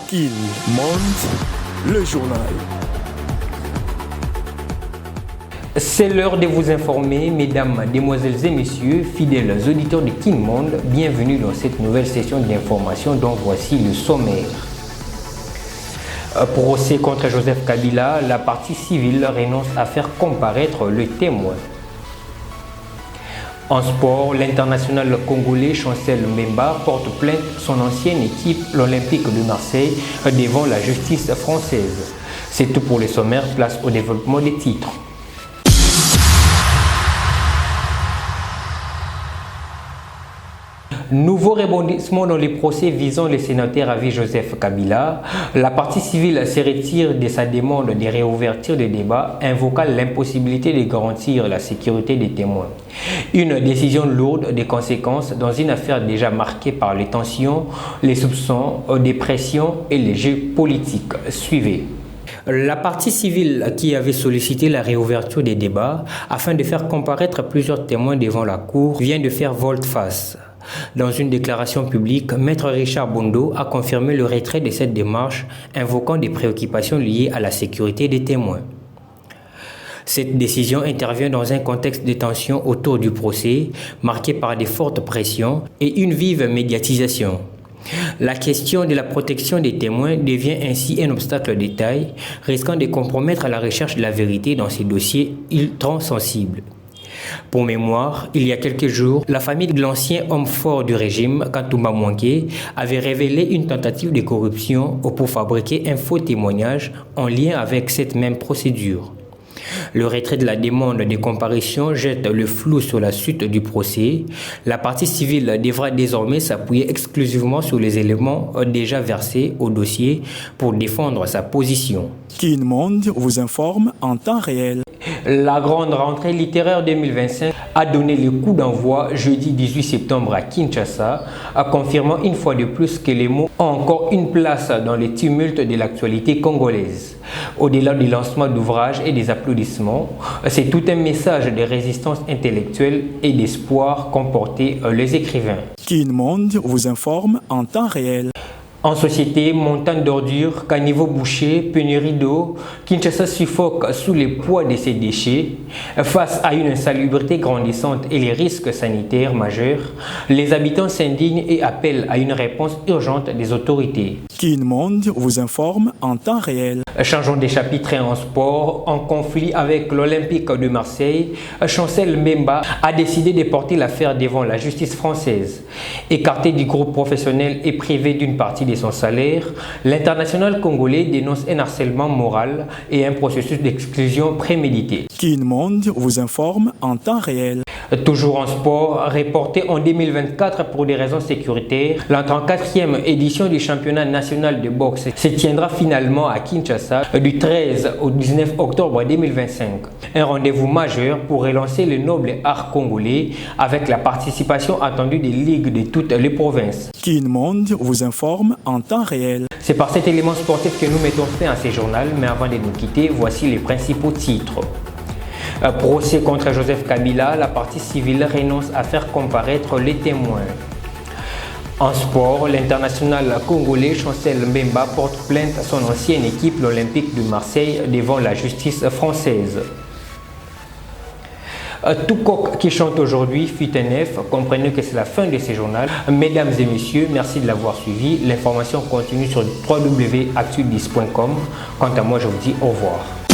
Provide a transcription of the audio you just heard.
Kin Monde, le journal. C'est l'heure de vous informer, mesdames, mesdemoiselles et messieurs, fidèles auditeurs de Kin Monde, bienvenue dans cette nouvelle session d'information dont voici le sommaire. Procès contre Joseph Kabila, la partie civile renonce à faire comparaître le témoin. En sport, l'international congolais Chancel Mbemba porte plainte son ancienne équipe, l'Olympique de Marseille, devant la justice française. C'est tout pour les sommaires, place au développement des titres. Nouveau rebondissement dans les procès visant le sénateur à vie Joseph Kabila. La partie civile se retire de sa demande de réouverture des débats, invoquant l'impossibilité de garantir la sécurité des témoins. Une décision lourde de conséquences dans une affaire déjà marquée par les tensions, les soupçons, des pressions et les jeux politiques. Suivez. La partie civile qui avait sollicité la réouverture des débats afin de faire comparaître plusieurs témoins devant la cour vient de faire volte-face. Dans une déclaration publique, Maître Richard Bondo a confirmé le retrait de cette démarche, invoquant des préoccupations liées à la sécurité des témoins. Cette décision intervient dans un contexte de tension autour du procès, marqué par des fortes pressions et une vive médiatisation. La question de la protection des témoins devient ainsi un obstacle de taille, risquant de compromettre la recherche de la vérité dans ces dossiers ultra sensibles. Pour mémoire, il y a quelques jours, la famille de l'ancien homme fort du régime, Kantumba Mwanké, avait révélé une tentative de corruption pour fabriquer un faux témoignage en lien avec cette même procédure. Le retrait de la demande de comparution jette le flou sur la suite du procès. La partie civile devra désormais s'appuyer exclusivement sur les éléments déjà versés au dossier pour défendre sa position. Kin Monde vous informe en temps réel. La grande rentrée littéraire 2025 a donné le coup d'envoi jeudi 18 septembre à Kinshasa, confirmant une fois de plus que les mots ont encore une place dans les tumultes de l'actualité congolaise. Au-delà du lancement d'ouvrages et des applaudissements, c'est tout un message de résistance intellectuelle et d'espoir qu'ont porté les écrivains. Kin Monde vous informe en temps réel. En société, montagne d'ordures, caniveau bouché, pénurie d'eau, Kinshasa suffoque sous le poids de ses déchets. Face à une insalubrité grandissante et les risques sanitaires majeurs, les habitants s'indignent et appellent à une réponse urgente des autorités. Kin Monde vous informe en temps réel. Changeons de chapitre en sport. En conflit avec l'Olympique de Marseille, Chancel Mbemba a décidé de porter l'affaire devant la justice française. Écarté du groupe professionnel et privé d'une partie de son salaire, l'international congolais dénonce un harcèlement moral et un processus d'exclusion prémédité. Kin Monde vous informe en temps réel. Toujours en sport, reporté en 2024 pour des raisons sécuritaires, la 34e édition du championnat national de boxe se tiendra finalement à Kinshasa du 13 au 19 octobre 2025. Un rendez-vous majeur pour relancer le noble art congolais avec la participation attendue des ligues de toutes les provinces. Kin Monde vous informe en temps réel. C'est par cet élément sportif que nous mettons fin à ce journal, mais avant de nous quitter, voici les principaux titres. Procès contre Joseph Kabila, la partie civile renonce à faire comparaître les témoins. En sport, l'international congolais Chancel Mbemba porte plainte à son ancienne équipe, l'Olympique de Marseille, devant la justice française. Tout coq qui chante aujourd'hui fut un œuf. Comprenez que c'est la fin de ce journal. Mesdames et messieurs, merci de l'avoir suivi. L'information continue sur www.actudis.com. Quant à moi, je vous dis au revoir.